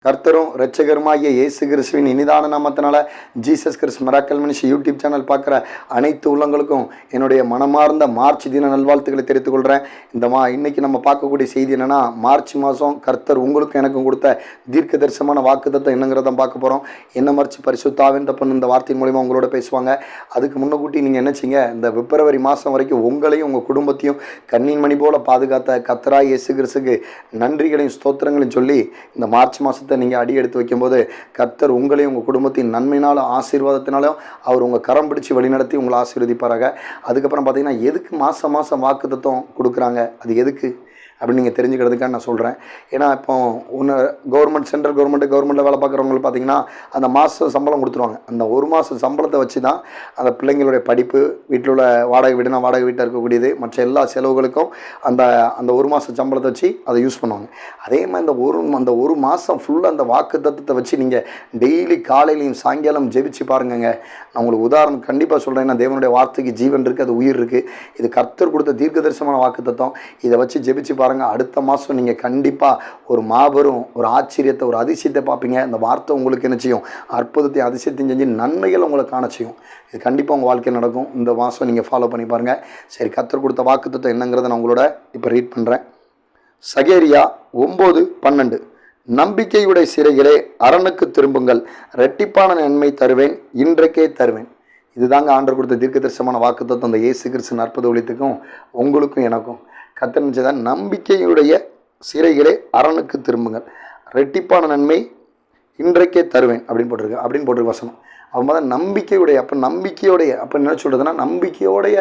கர்த்தரும் இரட்சகருமாகிய இயேசு கிறிஸ்துவின் இனிதான நாமத்தினால Jesus Christ miracle ministry YouTube channel பார்க்குற அனைத்து உள்ளங்களுக்கும் என்னுடைய மனமார்ந்த மார்ச் தின நல்வாழ்த்துக்களை தெரிவித்துக் கொள்கிறேன். இன்னைக்கு நம்ம பார்க்கக்கூடிய செய்தி என்னென்னா, மார்ச் மாதம் கர்த்தர் உங்களுக்கும் எனக்கும் கொடுத்த தீர்க்க தரிசனமான வாக்குத்தத்தம் என்னங்கிறத பார்க்க போகிறோம். என்ன மறிச்சு பரிசுத்தாவின்ற பொண்ணு இந்த வார்த்தையின் மூலிமா உங்களோட பேசுவாங்க. அதுக்கு முன்னக்கூட்டி நீங்கள் என்ன செய்யுங்க, இந்த பிப்ரவரி மாதம் வரைக்கும் உங்களையும் உங்கள் குடும்பத்தையும் கண்ணின் மணி போல பாதுகாத்த கர்த்தராய் இயேசு கிறிஸ்துக்கு நன்றிகளையும் ஸ்தோத்திரங்களையும் சொல்லி இந்த மார்ச் மாதத்தை நீங்கள் அடி எடுத்து வைக்கும்போது கர்த்தர் உங்களையும் உங்கள் குடும்பத்தின் நன்மையினாலும் ஆசீர்வாதத்தினாலும் அவர் உங்கள் கரம் பிடிச்சி வழிநடத்தி உங்களை ஆசீர்வதிப்பாராக. அதுக்கப்புறம் பார்த்தீங்கன்னா, எதுக்கு மாதம் மாதம் வாக்குத்தத்தம் கொடுக்குறாங்க, அது எதுக்கு அப்படின்னு நீங்கள் தெரிஞ்சுக்கிறதுக்காக நான் சொல்கிறேன். ஏன்னா இப்போ ஒன்று கவர்மெண்ட் சென்ட்ரல் கவர்மெண்ட்டில் வேலை பார்க்குறவங்களுக்கு பார்த்தீங்கன்னா அந்த மாதம் சம்பளம் கொடுத்துருவாங்க. அந்த ஒரு மாதம் சம்பளத்தை வச்சு தான் அந்த பிள்ளைங்களுடைய படிப்பு, வீட்டில் உள்ள வாடகை வீடுனா வாடகை வீட்டில் இருக்கக்கூடியது, மற்ற எல்லா செலவுகளுக்கும் அந்த அந்த ஒரு மாதம் சம்பளத்தை வச்சு அதை யூஸ் பண்ணுவாங்க. அதே மாதிரி அந்த ஒரு மாதம் ஃபுல்லாக அந்த வாக்கு தத்துவத்தை வச்சு நீங்கள் டெய்லி காலையிலையும் சாயங்காலம் ஜெபிச்சு பாருங்கங்க. நான் உங்களுக்கு உதாரணம் கண்டிப்பாக சொல்கிறேன். ஏன்னா தேவனுடைய வார்த்தைக்கு ஜீவன் இருக்குது, அது உயிர் இருக்குது. இது கர்த்தர் கொடுத்த தீர்க்க தரிசனமான வாக்கு தத்துவம். இதை வச்சு ஜெபிச்சு பாருங்கள். அடுத்த மாதம் நீங்கள் கண்டிப்பாக ஒரு மாபெரும் ஒரு ஆச்சரியத்தை, ஒரு அதிசயத்தை பார்ப்பீங்க. இந்த வார்த்தை உங்களுக்கு என்ன செய்யும், அற்புதத்தையும் அதிசயத்தையும் செஞ்சு நன்மைகள் உங்களை காண செய்யும். இது கண்டிப்பாக உங்கள் வாழ்க்கையில் நடக்கும். இந்த மாதம் நீங்கள் ஃபாலோ பண்ணி பாருங்கள். சரி, கர்த்தர் கொடுத்த வாக்கு தத்துவம் என்னங்கிறத நான் உங்களோட இப்போ ரீட் பண்ணுறேன். சகேரியா 9:12. நம்பிக்கையுடைய சிறைகளே அரணுக்கு திரும்புங்கள், இரட்டிப்பான நன்மை தருவேன், இன்றைக்கே தருவேன். இதுதாங்க ஆண்டவர் கொடுத்த தீர்க்க தரிசனமான வாக்குத்தத்தம். அந்த இயேசு கிறிஸ்து அற்புத ஒளித்துக்கும் உங்களுக்கும் எனக்கும் கர்த்தர் நினைச்சதான், நம்பிக்கையுடைய சிறைகளே அரணுக்கு திரும்புங்கள், இரட்டிப்பான நன்மை இன்றைக்கே தருவேன் அப்படின்னு போட்டிருக்கு வசனம். அவங்க தான் நம்பிக்கையுடைய. அப்போ என்ன சொல்கிறதுனா, நம்பிக்கையோடைய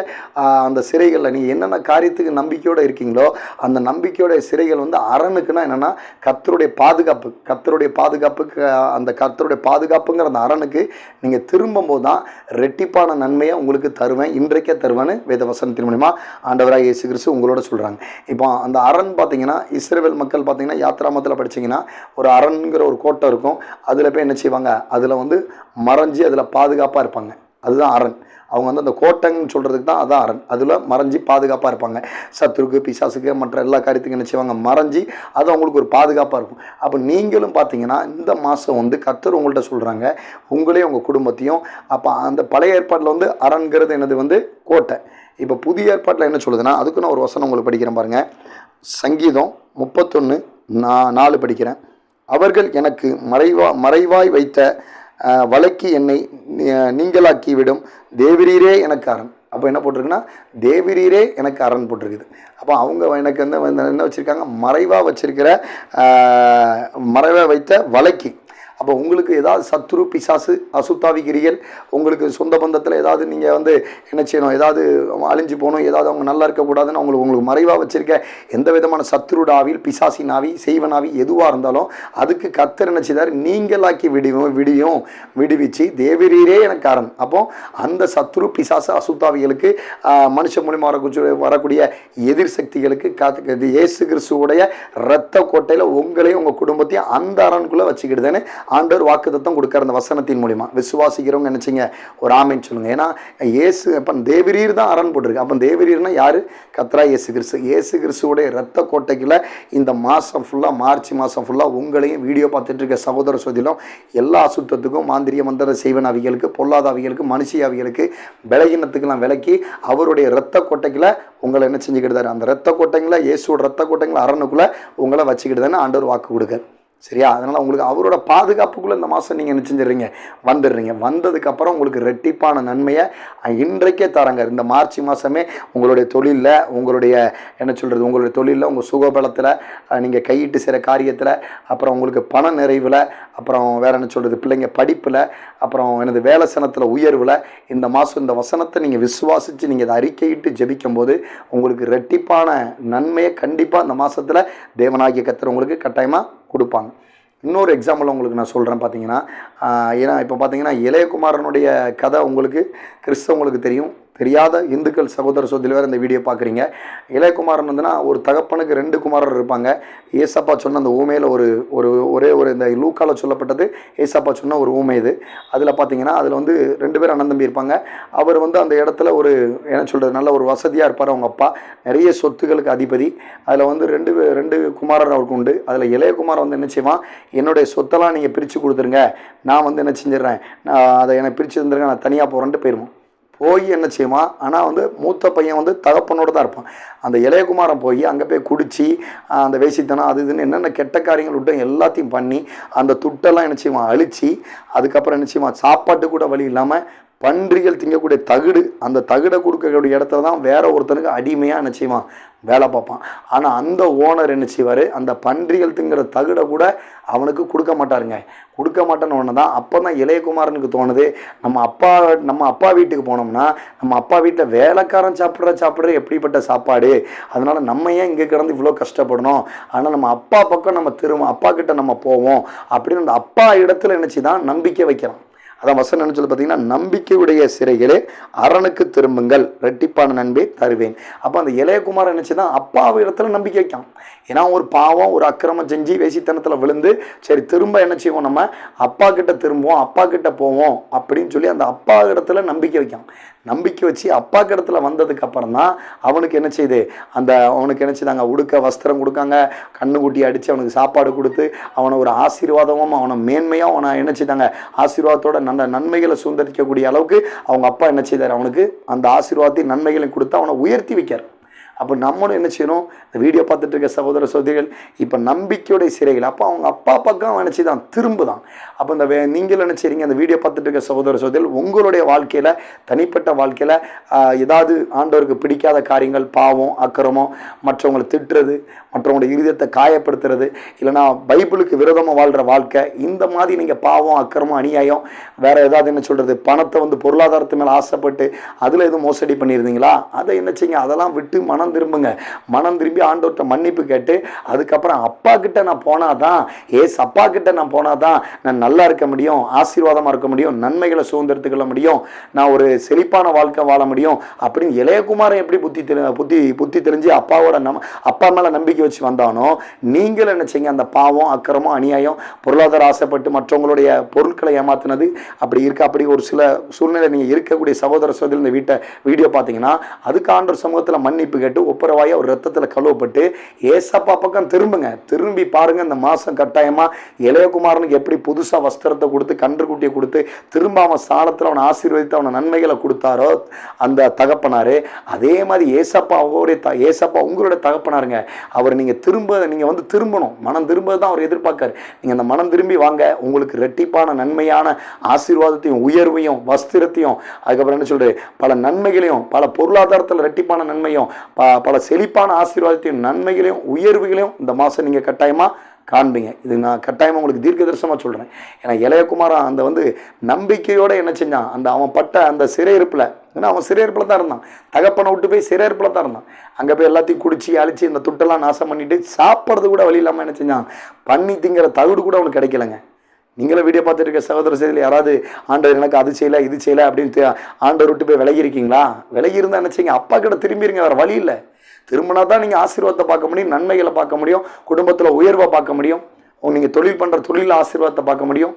அந்த சிறைகளில் நீங்கள் என்னென்ன காரியத்துக்கு நம்பிக்கையோடு இருக்கீங்களோ அந்த நம்பிக்கையோடைய சிறைகள் வந்து அரணுக்குன்னா என்னென்னா கர்த்தருடைய பாதுகாப்புக்கு அந்த கர்த்தருடைய பாதுகாப்புங்கிற அந்த அரணுக்கு நீங்கள் திரும்பும்போது தான் ரெட்டிப்பான நன்மையை உங்களுக்கு தருவேன், இன்றைக்கே தருவேன்னு வேத வசனத்தின் மூலிமா ஆண்டவராக இயேசு கிறிஸ்து உங்களோட சொல்கிறாங்க. இப்போ அந்த அரண் பார்த்தீங்கன்னா, இஸ்ரவேல் மக்கள் பார்த்தீங்கன்னா யாத்ராமத்தில் படிச்சிங்கன்னா ஒரு அரண்கிற ஒரு கோட்டை இருக்கும். அதில் போய் என்ன செய்வாங்க, அதில் வந்து மறைஞ்சு அதில் பாதுகாப்பாக இருப்பாங்க. அதுதான் அரண். அவங்க வந்து அந்த கோட்டைன்னு சொல்கிறதுக்கு தான் அதான் அரண். அதில் மறைஞ்சி பாதுகாப்பாக இருப்பாங்க. சத்துருக்கு, பிசாசுக்கு, மற்ற எல்லா காரியத்துக்கும் என்ன செய்வாங்க, மறைஞ்சி அது அவங்களுக்கு ஒரு பாதுகாப்பாக இருக்கும். அப்போ நீங்களும் பார்த்தீங்கன்னா இந்த மாதம் வந்து கர்த்தர் உங்கள்கிட்ட சொல்கிறாங்க, உங்களையும் உங்கள் குடும்பத்தையும். அப்போ அந்த பழைய ஏற்பாட்டில் வந்து அரண்கிறது என்னது வந்து கோட்டை. இப்போ புதிய ஏற்பாட்டில் என்ன சொல்லுதுன்னா, அதுக்கு நான் ஒரு வசனம் உங்களுக்கு படிக்கிறேன் பாருங்கள். சங்கீதம் 31:4 படிக்கிறேன். அவர்கள் எனக்கு மறைவாய் வைத்த வழக்கி என்னை நீங்களாக்கிவிடும், தேவரீரே எனக்கு அரண். அப்போ என்ன போட்டிருக்குன்னா, தேவரீரே எனக்கு அரண் போட்டிருக்குது. அப்போ அவங்க எனக்கு வந்து என்ன வச்சுருக்காங்க, மறைவாக வைத்த வழக்கி. அப்போ உங்களுக்கு ஏதாவது சத்துரு, பிசாசு, அசுத்தாவிகிரிகள், உங்களுக்கு சொந்த பந்தத்தில் ஏதாவது நீங்கள் வந்து என்ன செய்யணும், ஏதாவது அழிஞ்சு போகணும், ஏதாவது அவங்க நல்லா இருக்கக்கூடாதுன்னு உங்களுக்கு மறைவாக வச்சுருக்க எந்த விதமான சத்துருடாவில், பிசாசின் ஆவி, செய்வனாவி எதுவாக இருந்தாலும் அதுக்கு கர்த்தர் என்ன செய்தார், நீங்களாக்கி விடுவிச்சு தேவரீரே எனக்கு அரண். அப்போ அந்த சத்துரு, பிசாசு, அசுத்தாவிகளுக்கு மனுஷ மூலியமாக வரக்கூடிய எதிர் சக்திகளுக்கு இயேசு கிறிஸ்துவோடைய இரத்த கோட்டையில் உங்களையும் உங்கள் குடும்பத்தையும் அந்த அரண்குள்ளே வச்சுக்கிடுதுன்னு ஆண்டவர் வாக்குத்தத்தம் கொடுக்குற அந்த வசனத்தின் மூலிமா விசுவாசிக்கிறவங்க நினச்சிங்க ஒரு ஆமைன்னு சொல்லுங்கள். ஏன்னா இயேசு அப்போ தேவரீர் தான் அரண் போட்டிருக்கு. அப்போ தேவரீர்னா யார், கர்த்தராகிய இயேசு கிறிஸ்துவோடைய இரத்த கோட்டைக்குள்ள இந்த மாதம் ஃபுல்லாக, மார்ச் மாதம் ஃபுல்லாக உங்களையும் வீடியோ பார்த்துட்டு இருக்க சகோதர சோதிலும் எல்லா அசுத்தத்துக்கும், மாந்திரிய மந்திர செய்வன் அவிகளுக்கு, பொல்லாத அவிகளுக்கு, மனுஷி அவிகளுக்கு, பலகீனத்துக்கெல்லாம் விலக்கி அவருடைய இரத்த கோட்டைக்குள்ள உங்களை என்ன செஞ்சுக்கிட்டாரு, அந்த இரத்த கோட்டைங்களை, இயேசுவோட இரத்த கோட்டைங்களை அரணுக்குள்ளே உங்களை வச்சுக்கிட்டுதானே ஆண்டவர் வாக்கு கொடுக்க. சரியா? அதனால் உங்களுக்கு அவரோட பாதுகாப்புக்குள்ளே இந்த மாதம் நீங்கள் என்ன செஞ்சிடுறீங்க, வந்துடுறீங்க. வந்ததுக்கப்புறம் உங்களுக்கு ரெட்டிப்பான நன்மையை இன்றைக்கே தராங்க. இந்த மார்ச் மாதமே உங்களுடைய தொழிலில், உங்களுடைய என்ன சொல்கிறது, உங்களுடைய தொழிலில், உங்கள் சுகபலத்தில், நீங்கள் கையிட்டு செய்கிற காரியத்தில், அப்புறம் உங்களுக்கு பண நிறைவில், அப்புறம் வேறு என்ன சொல்கிறது, பிள்ளைங்க படிப்பில், அப்புறம் எனது வேலை சனத்தில் உயர்வில், இந்த மாதம் இந்த வசனத்தை நீங்கள் விசுவாசித்து நீங்கள் இதை அறிக்கையிட்டு ஜெபிக்கும் போது உங்களுக்கு ரெட்டிப்பான நன்மையை கண்டிப்பாக இந்த மாதத்தில் தேவனாகிய கர்த்தர் உங்களுக்கு கட்டாயமாக கொடுப்பாங்க. இன்னொரு எக்ஸாம்பிள் உங்களுக்கு நான் சொல்கிறேன். பார்த்தீங்கன்னா, ஏன்னா இப்போ பார்த்தீங்கன்னா இளையகுமாரனுடைய கதை உங்களுக்கு கிறிஸ்தவங்களுக்கு தெரியும். தெரியாத இந்துக்கள் சகோதர சகோதரி வேறு இந்த வீடியோ பார்க்குறீங்க. இளையகுமாரன் வந்துன்னா ஒரு தகப்பனுக்கு 2 குமாரர் இருப்பாங்க. ஏசப்பா சொன்ன அந்த ஊமையில் ஒரே ஒரு இந்த லூக்கால சொல்லப்பட்டது ஏசப்பா சொன்ன ஒரு ஊமை இது. அதில் பார்த்தீங்கன்னா அதில் வந்து 2 பேர் அண்ணன் தம்பி இருப்பாங்க. அவர் வந்து அந்த இடத்துல ஒரு என்ன சொல்கிறது நல்ல ஒரு வசதியாக இருப்பார். அவங்க அப்பா நிறைய சொத்துக்களுக்கு அதிபதி. அதில் வந்து 2 குமாரர் அவருக்கு உண்டு. அதில் இளையகுமார் வந்து என்ன செய்வான், என்னுடைய சொத்தெல்லாம் நீங்கள் பிரித்து கொடுத்துருங்க, நான் வந்து என்ன செஞ்சிடறேன், நான் அதை எனக்கு பிரித்து தந்துருங்க, நான் தனியாக போகிறேன்ட்டு போயிடுவோம். போய் என்ன செய்வான், ஆனால் வந்து மூத்த பையன் வந்து தகப்பனோடு தான் இருப்பான். அந்த இளையகுமாரன் போய் அங்கே போய் குடித்து அந்த வேசித்தனம் அது இதுன்னு என்னென்ன கெட்ட காரியங்கள் விட்டு எல்லாத்தையும் பண்ணி அந்த துட்டெல்லாம் என்ன செய்வான் அழித்து, அதுக்கப்புறம் என்ன செய்வான் சாப்பாட்டு கூட வழி இல்லாமல் பன்றிகள் திங்கக்கூடிய தகுடு, அந்த தகுடை கொடுக்கக்கூடிய இடத்துல தான் வேற ஒருத்தனுக்கு அடிமையாக என்ன செய்வான் வேலை பார்ப்பான். ஆனால் அந்த ஓனர் என்ன செய்வார், அந்த பன்றிகள் திங்கிற தகுடை கூட அவனுக்கு கொடுக்க மாட்டாருங்க. கொடுக்க மாட்டேன்னு ஒன்று தான். அப்போ தான் இளையகுமாரனுக்கு தோணுது, நம்ம அப்பா வீட்டுக்கு போனோம்னா நம்ம அப்பா வீட்டில் வேலைக்காரன் சாப்பிட்ற எப்படிப்பட்ட சாப்பாடு, அதனால் நம்ம ஏன் இங்கே கிடந்து இவ்வளோ கஷ்டப்படணும், ஆனால் நம்ம அப்பா பக்கம் நம்ம அப்பா கிட்ட நம்ம போவோம் அப்படின்னு அந்த அப்பா இடத்துல நினச்சி தான் நம்பிக்கை வைக்கிறான். அதான் வசனம் என்ன சொல்லி பார்த்தீங்கன்னா, நம்பிக்கையுடைய சிறைகளே அரணுக்கு திரும்புங்கள், ரெட்டிப்பான நன்மை தருவேன். அப்போ அந்த இளையகுமாரன் நினச்சி தான் அப்பா இடத்துல நம்பிக்கை வைக்கான். ஏன்னா ஒரு பாவம் ஒரு அக்கிரமம் செஞ்சு வேசித்தனத்தில் விழுந்து சரி திரும்ப என்ன செய்வோம், நம்ம அப்பா கிட்ட திரும்புவோம், அப்பா கிட்ட போவோம் அப்படின்னு சொல்லி அந்த அப்பா இடத்துல நம்பிக்கை வைக்கான். நம்பிக்கை வச்சு அப்பா கிடத்துல வந்ததுக்கு அப்புறம் தான் அவனுக்கு என்ன செய்யுது, அவனுக்கு என்ன செய்தாங்க, உடுக்க வஸ்திரம் கொடுக்காங்க, கண்ணுக்குட்டி அடித்து அவனுக்கு சாப்பாடு கொடுத்து அவனை ஒரு ஆசீர்வாதமும் அவனை மேன்மையாக அவனை என்ன செய்தாங்க ஆசீர்வாதத்தோட நல்ல நன்மைகளை சுதந்திரிக்கக்கூடிய அளவுக்கு அவங்க அப்பா என்ன செய்தார், அவனுக்கு அந்த ஆசீர்வாதத்தை நன்மைகளையும் கொடுத்து அவனை உயர்த்தி வைக்கார். அப்போ நம்மளும் என்ன செய்யணும், இந்த வீடியோ பார்த்துட்டு இருக்க சகோதர சகோதரிகள் இப்போ நம்பிக்கையுடைய சிறைகள். அப்போ அவங்க அப்பா பக்கம் நினச்சி தான் திரும்புதான். அப்போ இந்த நீங்கள் என்ன செய்றீங்க, அந்த வீடியோ பார்த்துட்டு இருக்க சகோதர சகோதரிகள் உங்களுடைய வாழ்க்கையில் தனிப்பட்ட வாழ்க்கையில் ஏதாவது ஆண்டவருக்கு பிடிக்காத காரியங்கள், பாவம் அக்கிரமம், மற்றவங்களை திட்டுறது, மற்றவங்களுடைய இருதயத்தை காயப்படுத்துறது, இல்லைனா பைபிளுக்கு விரோதமாக வாழ்கிற வாழ்க்கை, இந்த மாதிரி நீங்கள் பாவம் அக்கிரமம் அநியாயம் வேறு ஏதாவது என்ன சொல்கிறது பணத்தை வந்து பொருளாதாரத்து மேலே ஆசைப்பட்டு அதில் எதுவும் மோசடி பண்ணியிருந்தீங்களா, அதை என்ன செய்யுங்க, அதெல்லாம் விட்டு மனம் திரும்புங்க. மனம் திரும்பி ஆண்டவர்கிட்ட மன்னிப்பு கேட்டு அதுக்கப்புறம் அப்பா கிட்ட நான் போனாதான், அப்பா கிட்ட நான் போனாதான் நான் நல்லா இருக்க முடியும், ஆசீர்வாதமாக இருக்க முடியும், நன்மைகளை சுதந்திரத்துக்கொள்ள முடியும், நான் ஒரு செழிப்பான வாழ்க்கை வாழ முடியும் அப்படின்னு இளையகுமாரன் எப்படி புத்தி தெரிஞ்சு அப்பா மேலே நம்பிக்கை வச்சு வந்தானோ, நீங்கள் என்ன செய்யுங்க, அந்த பாவம் அக்கிரமம் அநியாயம் பொருளாதார ஆசைப்பட்டு மற்றவங்களுடைய பொருட்களை ஏமாத்தினது அப்படி இருக்க, அப்படி ஒரு சில சூழ்நிலை நீங்கள் இருக்கக்கூடிய சகோதர சகோதரி இந்த வீடியோ பார்த்தீங்கன்னா அதுக்கு ஆண்டவர் சமூகத்தில் மன்னிப்பு கேட்டு ஒப்புரவாய ஒரு ரத்தத்தில் கழுவப்பட்டு ஏசப்பா பக்கம் திரும்புங்க. திரும்பி பாருங்க, இந்த மாதம் கட்டாயமாக இளையகுமாரனுக்கு எப்படி புதுசாக வஸ்திரத்தை கொடுத்து கன்றுக்குட்டியை கொடுத்து திரும்ப அவன் ஸ்தானத்தில் அவனை ஆசீர்வதித்து அவனை நன்மைகளை கொடுத்தாரோ அந்த தகப்பனாரு, அதே மாதிரி ஏசப்பா உங்களுடைய தகப்பனாருங்க. அவர் நீங்கள் வந்து திரும்பணும், மனம் திரும்பது தான் அவர் எதிர்பார்க்காரு. நீங்கள் அந்த மனம் திரும்பி வாங்க, உங்களுக்கு ரெட்டிப்பான நன்மையான ஆசீர்வாதத்தையும் உயர்வையும் வஸ்திரத்தையும் அதுக்கப்புறம் என்ன சொல்றது பல நன்மைகளையும் பல பொருளாதாரத்தில் ரெட்டிப்பான நன்மையும் பல செழிப்பான ஆசீர்வாதத்தையும் நன்மைகளையும் உயர்வுகளையும் இந்த மாதம் நீங்கள் கட்டாயமாக காண்பீங்க. இது நான் கட்டாயமாக உங்களுக்கு தீர்க்க தரிசனமாக சொல்கிறேன். ஏன்னா இளையகுமாரன் அந்த வந்து நம்பிக்கையோடு என்ன செஞ்சான், அவன் பட்ட அந்த சிறையிருப்பில், ஏன்னா அவன் சிறையிருப்பில் தான் இருந்தான், தகப்பனை விட்டு போய் சிறையிருப்பில் தான் இருந்தான். அங்கே போய் எல்லாத்தையும் குடிச்சு அழிச்சு இந்த துட்டெல்லாம் நாசம் பண்ணிட்டு சாப்பிட்றது கூட வழி இல்லாமல் என்ன செஞ்சான், பண்ணி திங்கிற தகுடு கூட அவனுக்கு கிடைக்கலங்க. நீங்களும் வீடியோ பார்த்துட்டு இருக்க சகோதர செய்தியில் யாராவது ஆண்டவர் எனக்கு அது செய்யலை இது செய்யலை அப்படின்னு ஆண்டவர் விட்டு போய் விலகி இருக்கீங்களா? விலகி இருந்தால் என்ன செய்யுங்க, அப்பா கிட்ட திரும்பிடுங்க. வேறு வழி இல்லை. திரும்பினா தான் நீங்கள் ஆசீர்வாதத்தை பார்க்க முடியும், நன்மைகளை பார்க்க முடியும், குடும்பத்தில் உயர்வை பார்க்க முடியும், நீங்கள் தொழில் பண்ணுற தொழிலில் ஆசீர்வாதத்தை பார்க்க முடியும்.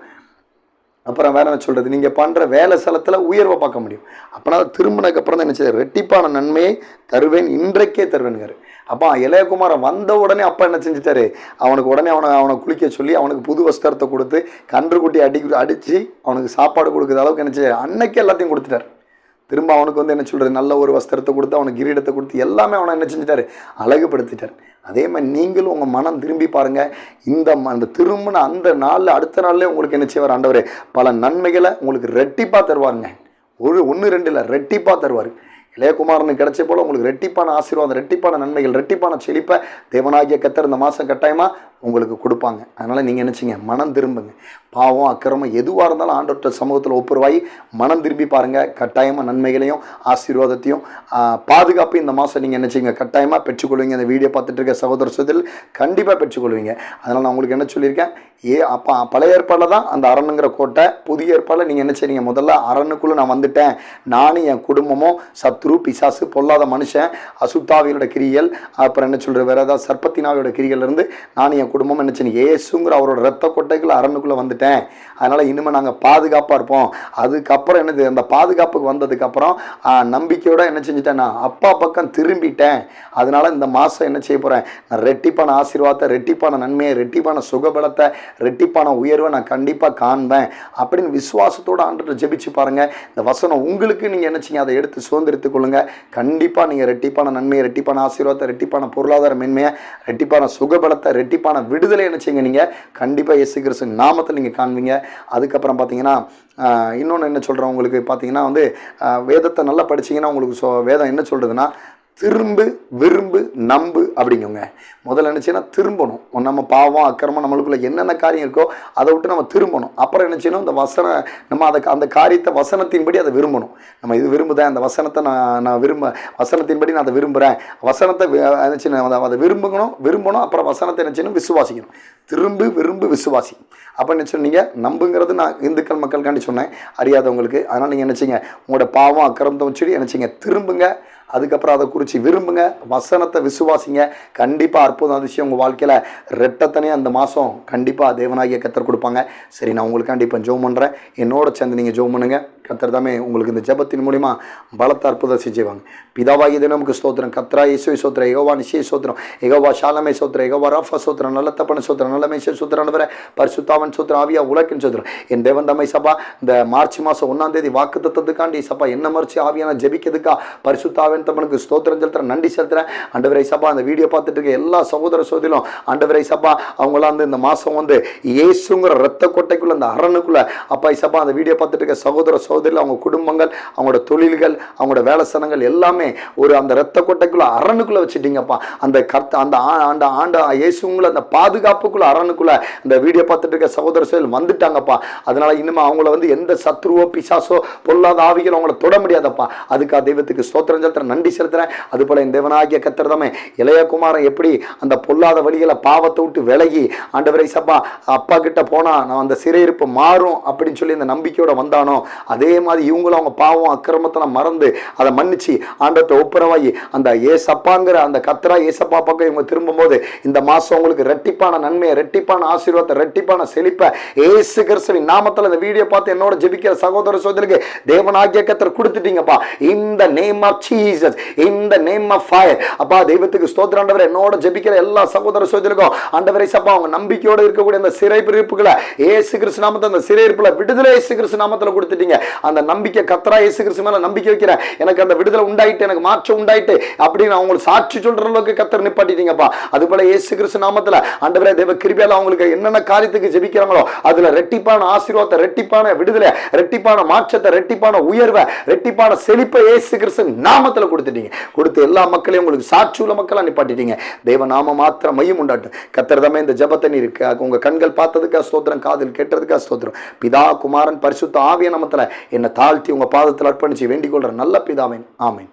அப்புறம் வேற என்ன சொல்கிறது, நீங்கள் பண்ணுற வேலை ஸ்தலத்தில் உயர்வை பார்க்க முடியும். அப்போனா திரும்பினதுக்கப்புறம் தான் என்ன செய்ய, ரெட்டிப்பான நன்மையை தருவேன், இன்றைக்கே தருவேனுங்காரு. அப்போ இளையகுமாரன் வந்த உடனே அப்பா என்ன செஞ்சுட்டாரு, அவனுக்கு உடனே அவனை குளிக்க சொல்லி அவனுக்கு புது வஸ்திரத்தை கொடுத்து கன்றுக்குட்டி அடித்து அவனுக்கு சாப்பாடு கொடுக்குற அளவுக்கு என்ன செய்ய அன்னைக்கே எல்லாத்தையும் கொடுத்துட்டார். திரும்ப அவனுக்கு வந்து என்ன சொல்கிறது நல்ல ஒரு வஸ்திரத்தை கொடுத்து அவனுக்கு கிரீடத்தை கொடுத்து எல்லாமே அவனை என்ன செஞ்சுட்டாரு, அழகுபடுத்திட்டார். அதே மாதிரி நீங்களும் உங்கள் மனம் திரும்பி பாருங்கள். அந்த திரும்பின அந்த நாளில் அடுத்த நாள்லேயே உங்களுக்கு என்ன செய்வார் ஆண்டவர், பல நன்மைகளை உங்களுக்கு ரெட்டிப்பாக தருவாருங்க. ஒன்று ரெண்டு இல்லை, ரெட்டிப்பாக தருவார். இளையகுமாரனுக்கு கிடைச்ச போல உங்களுக்கு ரெட்டிப்பான ஆசீர்வாதம், ரெட்டிப்பான நன்மைகள், ரெட்டிப்பான செழிப்பை தேவனாகிய கர்த்தர் இந்த மாதம் கட்டாயமாக உங்களுக்கு கொடுப்பாங்க. அதனால் நீங்கள் நினச்சிங்க, மனம் திரும்புங்க. பாவம் அக்கிரமம் எதுவாக இருந்தாலும் ஆண்டவர்கிட்ட சமூகத்தில் ஒப்புரவாகி மனம் திரும்பி பாருங்கள். கட்டாயமாக நன்மைகளையும் ஆசீர்வாதத்தையும் பாதுகாப்பு இந்த மாதம் நீங்கள் நினச்சிங்க கட்டாயமாக பெற்றுக்கொள்வீங்க. இந்த வீடியோ பார்த்துட்டு இருக்க சகோதர சகோதரிகள் கண்டிப்பாக பெற்றுக்கொள்வீங்க. அதனால் நான் உங்களுக்கு என்ன சொல்லியிருக்கேன், அப்போ பழைய ஏற்பாடில் தான் அந்த அரணுங்கிற கோட்டை, புதிய ஏற்பாடில் நீங்கள் என்ன செய்றீங்க, முதல்ல அரணுக்குள்ளே நான் வந்துட்டேன், நானும் என் குடும்பமும் சத்ரு பிசாசு பொல்லாத மனுஷன் அசுத்தாவியோட கிரியல், அப்புறம் என்ன சொல்கிற வேறு ஏதாவது சர்ப்பத்தினாவியோட கிரிகள்லேருந்து நானும் என் குடும்பம் என்ன செய்யணும், ஏசுங்கிற அவரோட ரத்த கொட்டைக்குள்ள அரணுக்குள்ளே வந்துட்டேன். அதனால் இனிமேல் நாங்கள் பாதுகாப்பாக இருப்போம். அதுக்கப்புறம் என்னது, அந்த பாதுகாப்புக்கு வந்ததுக்கப்புறம் நம்பிக்கையோடு என்ன செஞ்சுட்டேன், நான் அப்பா பக்கம் திரும்பிட்டேன். அதனால் இந்த மாதம் என்ன செய்ய போகிறேன், நான் ரெட்டிப்பான ஆசீர்வாதத்தை, ரெட்டிப்பான நன்மையை, ரெட்டிப்பான சுகபலத்தை, ரெட்டிப்பான உயர்வை நான் கண்டிப்பாக காண்பேன் அப்படின்னு விசுவாசத்தோடு ஆண்டவரை ஜெபிச்சு பாருங்கள். இந்த வசனம் உங்களுக்கு நீங்கள் என்ன செய்யுங்க, அதை எடுத்து சுதந்திரித்துக் கொள்ளுங்கள். கண்டிப்பாக நீங்கள் ரெட்டிப்பான நன்மையை, ரெட்டிப்பான ஆசீர்வாதத்தை, ரெட்டிப்பான பொருளாதார மென்மையை, ரெட்டிப்பான சுகபலத்தை, ரெட்டிப்பான விடுதலை என்ன செய்யுங்க, நீங்கள் கண்டிப்பாக இயேசு கிறிஸ்து நாமத்தில் நீங்கள் காண்பீங்க. அதுக்கப்புறம் பார்த்தீங்கன்னா இன்னொன்று என்ன சொல்கிறேன் உங்களுக்கு, பார்த்தீங்கன்னா வந்து வேதத்தை நல்லா படிச்சிங்கன்னா உங்களுக்கு வேதம் என்ன சொல்கிறதுனா, திரும்பு விரும்பு நம்பு அப்படிங்குங்க. முதல்ல நினச்சின்னா திரும்பணும். நம்ம பாவம் அக்கிரமம் நம்மளுக்குள்ள என்னென்ன காரியம் இருக்கோ அதை விட்டு நம்ம திரும்பணும். அப்புறம் என்ன செய்யணும், இந்த நம்ம அந்த காரியத்தை வசனத்தின்படி அதை விரும்பணும். நம்ம இது விரும்புதேன், அந்த வசனத்தை நான் வசனத்தின்படி நான் அதை விரும்புகிறேன், வசனத்தை என்ன அதை விரும்பணும். அப்புறம் வசனத்தை என்ன செய்யணும், விசுவாசிக்கணும். திரும்பு விரும்பு விசுவாசி. அப்போ என்ன சொன்னீங்க, நம்புங்கிறது நான் இந்துக்கள் மக்களுக்காண்டி சொன்னேன், அறியாதவங்களுக்கு. அதனால் நீங்கள் நினச்சிங்க, உங்களோட பாவம் அக்கிரமத்தை வச்சுட்டு நினச்சிங்க திரும்புங்க. அதுக்கப்புறம் அதை குறித்து விரும்புங்க, வசனத்தை விசுவாசிங்க. கண்டிப்பாக அற்புதம் அதிசயம் உங்கள் வாழ்க்கையில் ரெட்டத்தனையாக அந்த மாதம் கண்டிப்பாக தேவனாகிய கர்த்தர் கொடுப்பாங்க. சரி, நான் உங்களுக்காண்டி இப்போ ஜெபம் பண்ணுறேன். என்னோட சேர்ந்து நீங்கள் ஜெபம் பண்ணுங்கள். கர்த்தர் தாமே உங்களுக்கு இந்த ஜெபத்தின் மூலிமா பலத்த அற்புதம் செய்வாங்க. பிதாவாகிய நமக்கு ஸ்தோத்திரம். கர்த்தரா இயேசுவை ஸ்தோத்திரம், யெகோவா நிசியை ஸ்தோத்திரம், யெகோவா ஷாலமே ஸ்தோத்திரம், யெகோவா ராஃபா ஸ்தோத்திரம், நல்ல தப்பன ஸ்தோத்திரம், நல்ல மேஷ ஸ்தோத்திரம், பரிசுத்தாவன் ஸ்தோத்திரம், ஆவியா உலகின் ஸ்தோத்திரம். என் தேவன் தம்மை சபா இந்த மார்ச் மாதம் 1ஆம் தேதி வாக்குத்தத்தத்துக்காண்டி சபா என்ன மறைச்சி ஆவியான ஜெபிக்கிறதுக்கா பரிசுத்தாவன் தமனுக்கு ஸ்தோத்திரம் செலுத்துறேன், நன்றி செலுத்துறேன். ஆண்டவரை சபா அந்த வீடியோ பார்த்துட்டு இருக்க எல்லா சகோதர சகோதரிகளும் ஆண்டவரை சபா அவங்களாம் வந்து இந்த மாதம் வந்து இயேசுங்கிற ரத்த கொட்டைக்குள்ள அந்த அரணுக்குள்ள அப்பா சபா அந்த வீடியோ பார்த்துட்டு இருக்க சகோதர சகோதரிகள், அவங்க குடும்பங்கள், அவங்களோட தொழில்கள், அவங்களோட வேலை ஸ்தலங்கள் எல்லாமே ஒரு அந்த ரத்த கொட்டைக்குள்ள அரணுக்குள்ள வச்சுட்டீங்கப்பா. அந்த ஆண்ட இயேசுங்களை அந்த பாதுகாப்புக்குள்ள அரணுக்குள்ள இந்த வீடியோ பார்த்துட்டு இருக்க சகோதர சகோதரிகள் வந்துட்டாங்கப்பா. அதனால இனிமே அவங்கள வந்து எந்த சத்ருவோ பிசாசோ பொல்லாத ஆவிகள் அவங்கள தொட முடியாதப்பா. அதுக்காக தெய்வத்துக்கு ஸ்தோத்திரம் செலுத்துறேன், நன்றி செலுத்துறேன். அதுபோல இந்த தேவனாகிய கர்த்தர் தாமே இளையகுமாரன் எப்படி அந்த பொல்லாத வழிகளை பாவத்தை விட்டு விலகி ஆண்டவரை சப்பா அப்பா கிட்ட போனா நான் அந்த சிறையிருப்பு மாறும் அப்படின்னு சொல்லி அந்த நம்பிக்கையோட வந்தானோ, அதே மாதிரி இவங்களும் அவங்க பாவம் அக்கிரமத்தை மறந்து அதை மன்னிச்சு ஆண்டவத்தை ஒப்புரவாகி அந்த ஏசப்பாங்கிற அந்த கர்த்தரா ஏசப்பா பக்கம் இவங்க திரும்பும்போது இந்த மாசம் உங்களுக்கு ரெட்டிப்பான நன்மையை, ரெட்டிப்பான ஆசீர்வாதத்தை, ரெட்டிப்பான செழிப்பை இயேசு கிறிஸ்துவின் நாமத்தில் இந்த வீடியோ பார்த்து என்னோட ஜெபிக்கிற சகோதர சகோதரிக்கு தேவனாகிய கர்த்தர் கொடுத்துட்டீங்கப்பா. இந்த நேம் ஆஃப் ஜீசஸ், இந்த நேம் ஆஃப் ஃபயர். அப்பா தெய்வத்துக்கு ஸ்தோத்திரம். ஆண்டவரே என்னோட ஜெபிக்கிற எல்லா சகோதர சகோதரிகளுக்கும் ஆண்டவரே சப்பா அவங்க நம்பிக்கையோட இருக்கக்கூடிய அந்த சிறைப்பிடிப்புகளை இயேசு கிறிஸ்து நாமத்தில் அந்த சிறையிருப்புல விடுதலை இயேசு கிறிஸ்து நாமத்தில் கொடுத்துட்டீங்க. அந்த நம்பிக்கை கர்த்தரா இயேசு கிறிஸ்து மேல நம்பிக்கை வைக்கிறேன், எனக்கு அந்த விடுதலை உண்டாயிட்டு, எனக்கு மாற்றம் உண்டாயிட்டு அப்படின்னு அவங்களுக்கு சாட்சி சொல்ற அளவுக்கு கர்த்தர் நிப்பாட்டிட்டீங்கப்பா. அது போல இயேசு கிறிஸ்து நாமத்தில் ஆண்டவரே தேவ கிருபையால அவங்களுக்கு என்னென்ன காரியத்துக்கு ஜெபிக்கிறாங்களோ அதுல ரெட்டிப்பான ஆசீர்வாதத்தை, ரெட்டிப்பான விடுதலை, ரெட்டிப்பான மாற்றத்தை, ரெட்டிப்பான உயர்வை, ரெட்டிப்பான செழிப்பை இயேசு கிறிஸ்து நாமத்தில் கொடுத்துட்டீங்க. கொடுத்து எல்லா மக்களையும் உங்களுக்கு சாட்சி உள்ள மக்களா நிப்பாட்டிட்டீங்க. தேவ நாம மாத்திரம் மையம் உண்டாட்டும். கர்த்தர் தாமே இந்த ஜெபத்தை நீருக்கு உங்க கண்கள் பார்த்ததுக்காக ஸ்தோத்திரம், காதில் கேட்டதுக்காக ஸ்தோத்திரம். பிதா குமாரன் பரிசுத்த ஆவிய நாமத்துல என்னை தாழ்த்தி உங்க பாதத்தில் அர்ப்பணிச்சு வேண்டிக் கொள்ற நல்ல பிதாவின் ஆமென்.